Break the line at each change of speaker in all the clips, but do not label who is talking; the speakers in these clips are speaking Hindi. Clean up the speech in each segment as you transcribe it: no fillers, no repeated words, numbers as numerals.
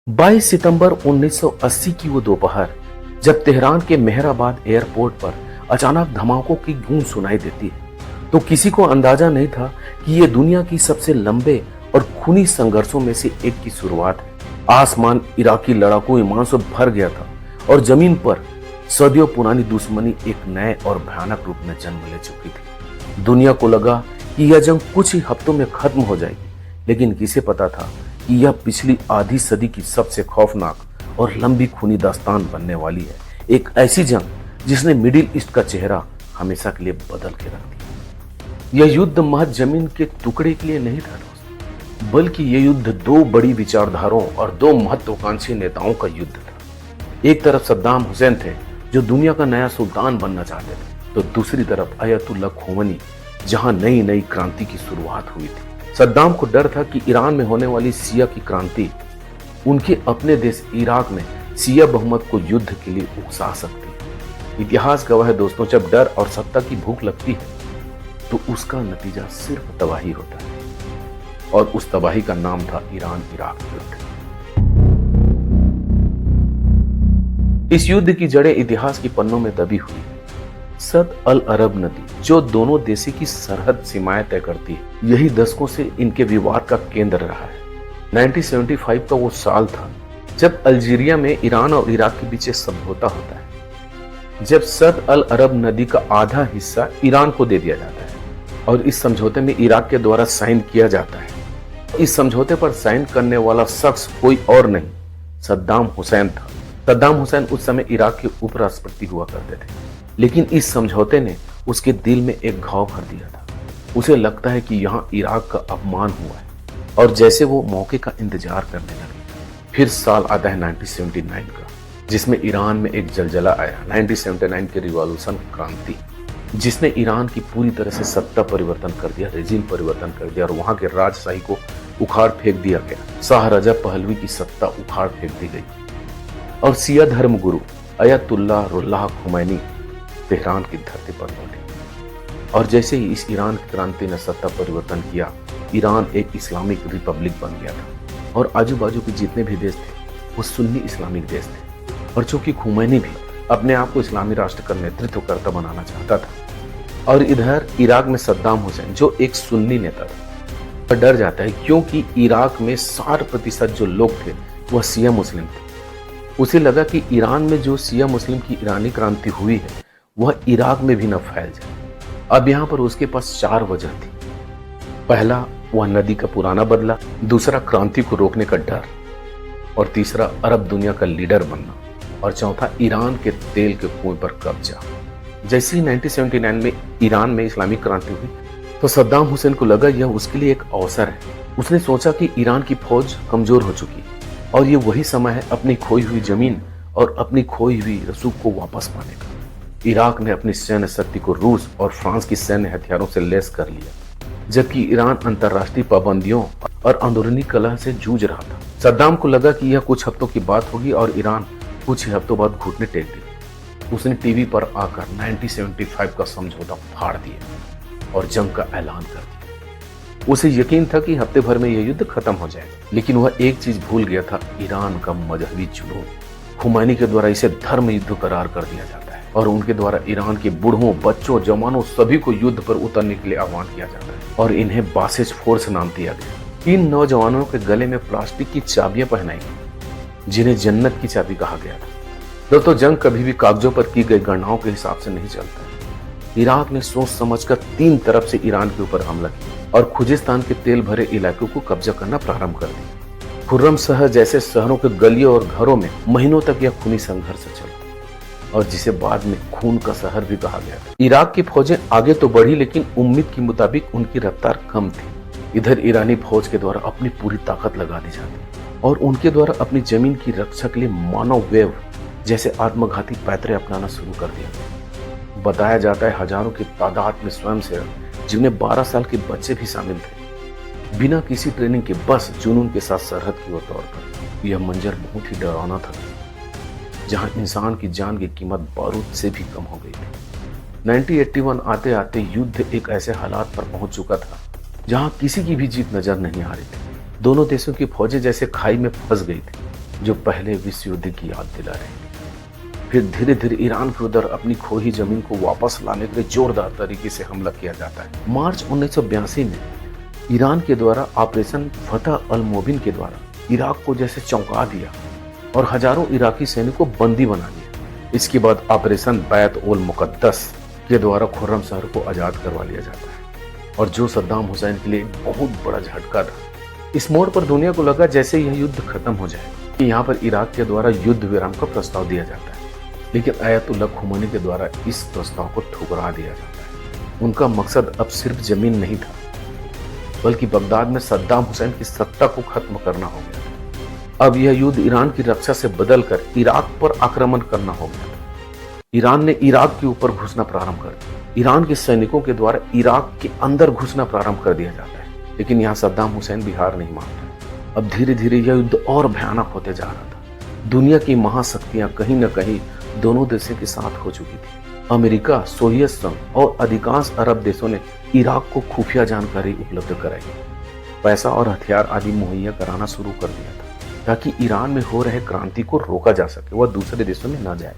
22 सितंबर 1980 की वो दोपहर जब तेहरान के मेहराबाद एयरपोर्ट पर अचानक धमाकों की गूंज सुनाई देती है तो किसी को अंदाजा नहीं था कि ये दुनिया की सबसे लंबे और खूनी संघर्षों में से एक की शुरुआत है। आसमान इराकी लड़ाकू ईमान से भर गया था और जमीन पर सदियों पुरानी दुश्मनी एक नए और भयानक रूप में जन्म ले चुकी थी। दुनिया को लगा कि यह जंग कुछ ही हफ्तों में खत्म हो जाएगी, लेकिन किसे पता था कि यह पिछली आधी सदी की सबसे खौफनाक और लंबी खूनी दास्तान बनने वाली है। एक ऐसी जंग जिसने मिडिल ईस्ट का चेहरा हमेशा के लिए बदल के रख दिया। यह युद्ध महज जमीन के टुकड़े के लिए नहीं था दोस्त, बल्कि यह युद्ध दो बड़ी विचारधाराओं और दो महत्वाकांक्षी नेताओं का युद्ध था। एक तरफ सद्दाम हुसैन थे जो दुनिया का नया सुल्तान बनना चाहते थे, तो दूसरी तरफ अयतुल्ला खोमेनी जहां नई नई क्रांति की शुरुआत हुई थी। सद्दाम को डर था कि ईरान में होने वाली शिया की क्रांति उनके अपने देश इराक में शिया बहुमत को युद्ध के लिए उकसा सकती है। इतिहास गवाह है दोस्तों, जब डर और सत्ता की भूख लगती है तो उसका नतीजा सिर्फ तबाही होता है, और उस तबाही का नाम था ईरान इराक युद्ध। इस युद्ध की जड़ें इतिहास की पन्नों में दबी हुई है। सद अल अरब नदी जो दोनों देशों की सरहद सीमाएं तय करती है, यही दशकों से इनके विवाद का केंद्र रहा है। 1975 का वो साल था जब अल्जीरिया में ईरान और इराक के बीच समझौता होता है, जब सद अल अरब नदी का आधा हिस्सा ईरान को दे दिया जाता है और इस समझौते में इराक के द्वारा साइन किया जाता है। इस समझौते पर साइन करने वाला शख्स कोई और नहीं, सद्दाम हुसैन था। सद्दाम हुसैन उस समय इराक के उपराष्ट्रपति हुआ करते थे, लेकिन इस समझौते ने उसके दिल में एक घाव भर दिया था। उसे लगता है कि यहाँ इराक का अपमान हुआ है, और जैसे वो मौके का इंतजार करने लगे, फिर साल आता है 1979 का, जिसमें ईरान में एक जलजला आया। 1979 की रिवॉल्यूशन क्रांति, जिसने ईरान की पूरी तरह से सत्ता परिवर्तन कर दिया, रेजिम परिवर्तन कर दिया, और वहां के राजशाही को उखाड़ फेंक दिया गया। शाह रजा पहलवी की सत्ता उखाड़ फेंक दी गई और शिया धर्म गुरु अयतुल्ला रुल्लाह खोमेनी तेहरान की धरती पर लौटे। और जैसे ही इस ईरान की क्रांति ने सत्ता परिवर्तन किया, ईरान एक इस्लामिक रिपब्लिक बन गया था, और आजू बाजू के जितने भी देश थे वो सुन्नी इस्लामिक देश थे। और चूंकि खोमेनी भी अपने आप को इस्लामी राष्ट्र का नेतृत्वकर्ता बनाना चाहता था, और इधर इराक में सद्दाम हुसैन जो एक सुन्नी नेता था, वह डर जाता है क्योंकि इराक में 60% जो लोग थे वह शिया मुस्लिम थे। उसे लगा कि ईरान में जो शिया मुस्लिम की ईरानी क्रांति हुई है वह इराक में भी न फैल जाए। अब यहाँ पर उसके पास 4 वजह थी। पहला, वह नदी का पुराना बदला, दूसरा क्रांति को रोकने का डर, और तीसरा अरब दुनिया का लीडर बनना, और चौथा ईरान के तेल के कुएं पर कब्जा। जैसे ही 1979 में ईरान में इस्लामिक क्रांति हुई तो सद्दाम हुसैन को लगा यह उसके लिए एक अवसर है। उसने सोचा कि ईरान की फौज कमजोर हो चुकी है और ये वही समय है अपनी खोई हुई जमीन और अपनी खोई हुई रसूख को वापस पाने का। इराक ने अपनी सैन्य शक्ति को रूस और फ्रांस की सैन्य हथियारों से लैस कर लिया, जबकि ईरान अंतर्राष्ट्रीय पाबंदियों और अंदरूनी कलह से जूझ रहा था। सद्दाम को लगा कि यह कुछ हफ्तों की बात होगी और ईरान कुछ ही हफ्तों बाद घुटने टेक दिया। उसने टीवी पर आकर 1975 का समझौता फाड़ दिया और जंग का ऐलान कर दिया। उसे यकीन था कि हफ्ते भर में यह युद्ध खत्म हो जाएगा, लेकिन वह एक चीज भूल गया था, ईरान का मजहबी जुनून। खुमैनी के द्वारा इसे धर्म युद्ध करार कर दिया जाता है और उनके द्वारा ईरान के बूढ़ों, बच्चों, जवानों सभी को युद्ध पर उतरने के लिए आह्वान किया जाता है और इन्हें बासिज फोर्स नाम दिया गया। इन नौजवानों के गले में प्लास्टिक की चाबियां पहनाई गई, जिन्हें जन्नत की चाबी कहा गया था। दोस्तों, जंग कभी भी कागजों पर की गई गणनाओं के हिसाब से नहीं चलता है। इराक ने सोच समझकर 3 तरफ से ईरान के ऊपर हमला किया और खुजिस्तान के तेल भरे इलाकों को कब्जा करना प्रारंभ कर दिया। खुर्रम शहर जैसे शहरों के गलियों और घरों में महीनों तक यह खूनी संघर्ष चला, और जिसे बाद में खून का शहर भी कहा गया था। इराक की फौजें आगे तो बढ़ी, लेकिन उम्मीद के मुताबिक उनकी रफ्तार कम थी। इधर ईरानी फौज के द्वारा अपनी पूरी ताकत लगा दी जाती और उनके द्वारा अपनी जमीन की रक्षा के लिए मानव वेव जैसे आत्मघाती पैतरे अपनाना शुरू कर दिया। बताया जाता है हजारों की तादाद में स्वयंसेवक, जिनमें 12 साल के बच्चे भी शामिल थे, बिना किसी ट्रेनिंग के बस जुनून के साथ सरहद की ओर दौड़ पड़े। यह मंजर बहुत ही डरावना था, जहां इंसान की जान की कीमत बारूद से भी कम हो गई थी। 1981 आते आते युद्ध एक ऐसे हालात पर पहुंच चुका था जहां किसी की भी जीत नजर नहीं आ रही थी। दोनों देशों की फौजें जैसे खाई में फंस गई थी जो पहले विश्व युद्ध की याद दिला रही थी। फिर धीरे धीरे ईरान के उधर अपनी खोई जमीन को वापस लाने के लिए जोरदार तरीके से हमला किया जाता है। मार्च 1982 में ईरान के द्वारा ऑपरेशन फतह अल मोबिन के द्वारा इराक को जैसे चौंका दिया और हजारों इराकी सैनिकों को बंदी बना लिया। इसके बाद ऑपरेशन बैत उल मुकद्दस के द्वारा खुर्रम शहर को आजाद करवा लिया जाता है, और जो सद्दाम हुसैन के लिए एक बहुत बड़ा झटका था। इस मोड़ पर दुनिया को लगा जैसे यह युद्ध खत्म हो जाए कि यहाँ पर इराक के द्वारा युद्ध विराम का प्रस्ताव दिया जाता है, लेकिन अयतुल्लाह खुमैनी के द्वारा इस प्रस्ताव को ठुकरा दिया जाता है। उनका मकसद अब सिर्फ जमीन नहीं था, बल्कि बगदाद में सद्दाम हुसैन की सत्ता को खत्म करना हो गया। अब यह युद्ध ईरान की रक्षा से बदलकर इराक पर आक्रमण करना हो गया। ईरान ने इराक के ऊपर घुसना प्रारंभ कर दिया। ईरान के सैनिकों के द्वारा इराक के अंदर घुसना प्रारंभ कर दिया जाता है, लेकिन यहाँ सद्दाम हुसैन भी हार नहीं मानता। अब धीरे धीरे यह युद्ध और भयानक होते जा रहा था। दुनिया की महाशक्तियां कहीं न कहीं दोनों देशों के साथ हो चुकी थी। अमेरिका, सोवियत संघ और अधिकांश अरब देशों ने इराक को खुफिया जानकारी उपलब्ध कराई, पैसा और हथियार आदि मुहैया कराना शुरू कर दिया था, ताकि ईरान में हो रहे क्रांति को रोका जा सके, वह दूसरे देशों में न जाए।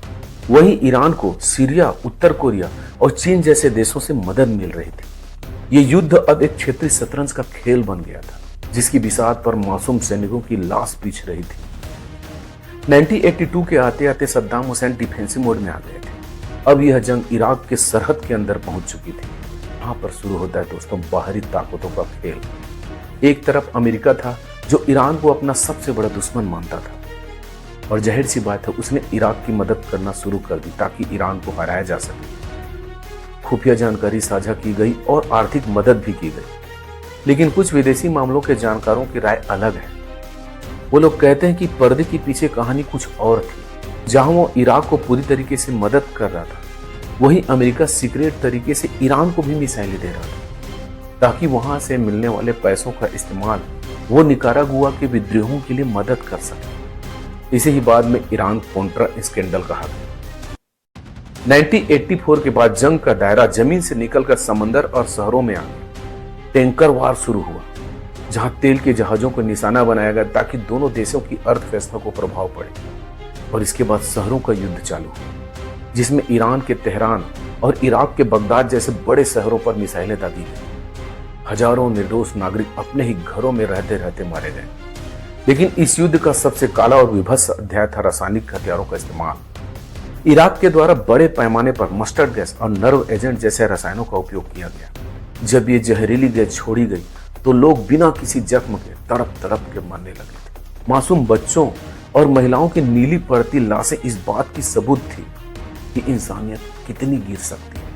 वहीं ईरान को सीरिया, उत्तर कोरिया और चीन जैसे देशों से मदद मिल रही थी। ये युद्ध अब एक क्षेत्रीय शतरंज का खेल बन गया था, जिसकी बिसात पर मासूम सैनिकों की लाश पीछ रही थी। 1982 के आते आते सद्दाम हुसैन डिफेंसिव मोड में आ गए थे। अब यह जंग इराक के सरहद के अंदर पहुंच चुकी थी। यहाँ पर शुरू होता है दोस्तों बाहरी ताकतों का खेल। एक तरफ अमेरिका था, जो ईरान को अपना सबसे बड़ा दुश्मन मानता था, और जाहिर सी बात है उसने इराक की मदद करना शुरू कर दी ताकि ईरान को हराया जा सके। खुफिया जानकारी साझा की गई और आर्थिक मदद भी की गई, लेकिन कुछ विदेशी मामलों के जानकारों की राय अलग है। वो लोग कहते हैं कि पर्दे के पीछे कहानी कुछ और थी। जहां वो इराक को पूरी तरीके से मदद कर रहा था, वहीं अमेरिका सीक्रेट तरीके से ईरान को भी मिसाइलें दे रहा था, ताकि वहां से मिलने वाले पैसों का इस्तेमाल वो निकारागुआ के विद्रोहों के लिए मदद कर सके। इसे ही बाद में ईरान कॉन्ट्रा स्कैंडल कहा गया। 1984 के बाद जंग का दायरा जमीन से निकलकर समंदर और शहरों में आ गया। टैंकर वार शुरू हुआ, जहां तेल के जहाजों को निशाना बनाया गया ताकि दोनों देशों की अर्थव्यवस्था को प्रभाव पड़े। और इसके बाद शहरों का युद्ध चालू हुआ, जिसमें ईरान के तेहरान और इराक के बगदाद जैसे बड़े शहरों पर मिसाइलें दागी गई। हजारों निर्दोष नागरिक अपने ही घरों में रहते रहते मारे गए। लेकिन इस युद्ध का सबसे काला और विभत्स अध्याय था रासायनिक हथियारों का इस्तेमाल। इराक के द्वारा बड़े पैमाने पर मस्टर्ड गैस और नर्व एजेंट जैसे रसायनों का उपयोग किया गया। जब ये जहरीली गैस छोड़ी गई तो लोग बिना किसी जख्म के तड़प तड़प के मरने लगे थे। मासूम बच्चों और महिलाओं की नीली पड़ती लाशें इस बात की सबूत थी कि इंसानियत कितनी गिर सकती है।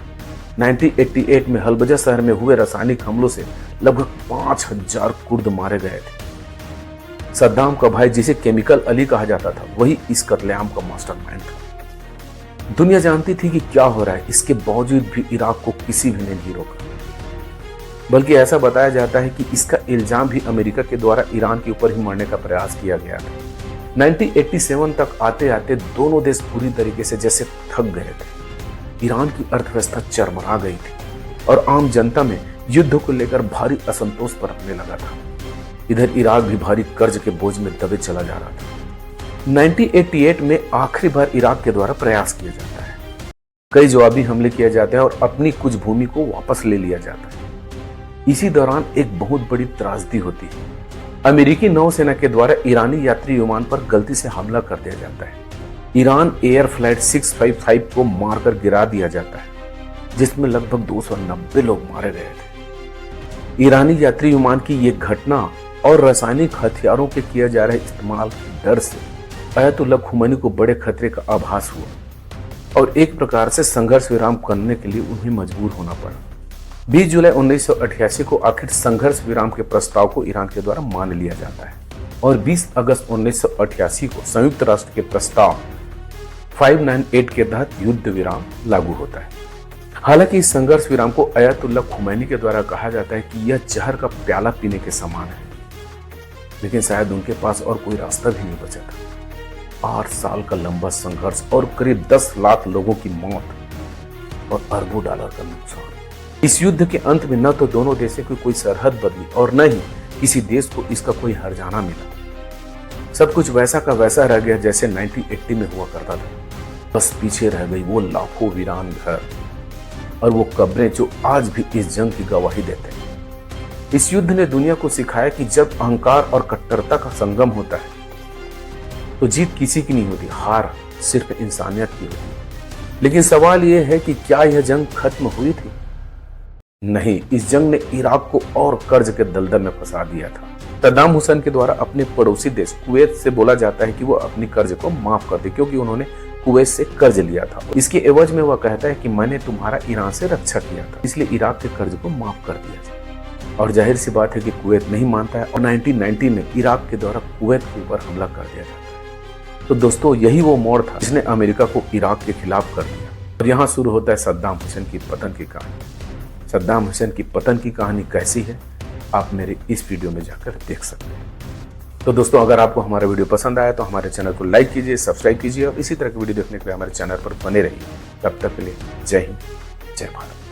1988 में हलबजा शहर में हुए रासायनिक हमलों से लगभग 5000 कुर्द मारे गए थे। सद्दाम का भाई, जिसे केमिकल अली कहा जाता था, वही इस कत्लेआम का मास्टरमाइंड था। दुनिया जानती थी कि क्या हो रहा है, इसके बावजूद भी इराक को किसी भी ने नहीं रोका। बल्कि ऐसा बताया जाता है कि इसका इल्जाम भी अमेरिका के द्वारा ईरान के ऊपर ही मरने का प्रयास किया गया था। 1987 तक आते आते दोनों देश पूरी तरीके से जैसे थक गए थे। ईरान की अर्थव्यवस्था चरमरा गई थी और आम जनता में युद्ध को लेकर भारी असंतोष बरतने लगा था। इधर इराक भी भारी कर्ज के बोझ में दबे चला जा रहा था। 1988 में आखिरी बार इराक के द्वारा प्रयास किया जाता है। कई जवाबी हमले किए जाते हैं और अपनी कुछ भूमि को वापस ले लिया जाता है। इसी दौरान एक बहुत बड़ी त्रासदी होती है। अमेरिकी नौसेना के द्वारा ईरानी यात्री विमान पर गलती से हमला कर दिया जाता है। ईरान एयर फ्लाइट 655 को मारकर गिरा दिया जाता है, जिसमें लगभग 290 लोग मारे गए थे। ईरानी यात्री विमान की यह घटना और रासायनिक हथियारों के किए जा रहे इस्तेमाल के डर से अयतुल्लाह खुमैनी को बड़े खतरे का आभास हुआ और एक प्रकार से संघर्ष विराम करने के लिए उन्हें मजबूर होना पड़ा। 20 जुलाई 1988 को आखिर संघर्ष विराम के प्रस्ताव को ईरान के द्वारा मान लिया जाता है और 20 अगस्त 1988 को संयुक्त राष्ट्र के प्रस्ताव 598 के तहत युद्ध विराम लागू होता है। हालांकि इस संघर्ष विराम को अयतुल्लाह खुमैनी के द्वारा कहा जाता है कि यह जहर का प्याला पीने के समान है, लेकिन शायद उनके पास और कोई रास्ता भी नहीं बचा था। 8 साल का लंबा संघर्ष और करीब 10 लाख लोगों की मौत और अरबों डॉलर का नुकसान। इस युद्ध के अंत में न तो दोनों देशों की कोई सरहद बदली और न ही किसी देश को इसका कोई हर्जाना मिला। सब कुछ वैसा का वैसा रह गया जैसे 1980 में हुआ करता था। बस पीछे रह गई वो लाखों वीरान घर और वो कब्रें जो आज भी इस जंग की गवाही देते हैं। इस युद्ध ने दुनिया को सिखाया कि जब अहंकार और कट्टरता का संगम होता है तो जीत किसी की नहीं होती, हार सिर्फ इंसानियत की होती है। लेकिन सवाल यह है कि क्या यह जंग खत्म हुई थी? नहीं, इस जंग ने इराक को और कर्ज के दलदल में फंसा दिया था। सद्दाम हुसैन के द्वारा अपने पड़ोसी देश कुवैत से बोला जाता है कि वो अपनी कर्ज को माफ कर दे, क्योंकि उन्होंने कुवैत से कर्ज लिया था। इसके एवज में वह कहता है कि मैंने तुम्हारा ईरान से रक्षा किया था, इसलिए इराक के कर्ज को माफ कर दिया जाए। और जाहिर सी बात है कि कुवैत नहीं मानता है और 1990 में इराक के द्वारा कुवैत के ऊपर हमला कर दिया जाता है। तो दोस्तों, यही वो मोड़ था जिसने अमेरिका को इराक के खिलाफ कर दिया। और यहाँ शुरू होता है सद्दाम हुसैन की पतन की कहानी। सद्दाम हुसैन की पतन की कहानी कैसी है, आप मेरे इस वीडियो में जाकर देख सकते हैं। तो दोस्तों, अगर आपको हमारा वीडियो पसंद आया तो हमारे चैनल को लाइक कीजिए, सब्सक्राइब कीजिए और इसी तरह की वीडियो देखने के लिए हमारे चैनल पर बने रहिए। तब तक के लिए जय हिंद, जय भारत।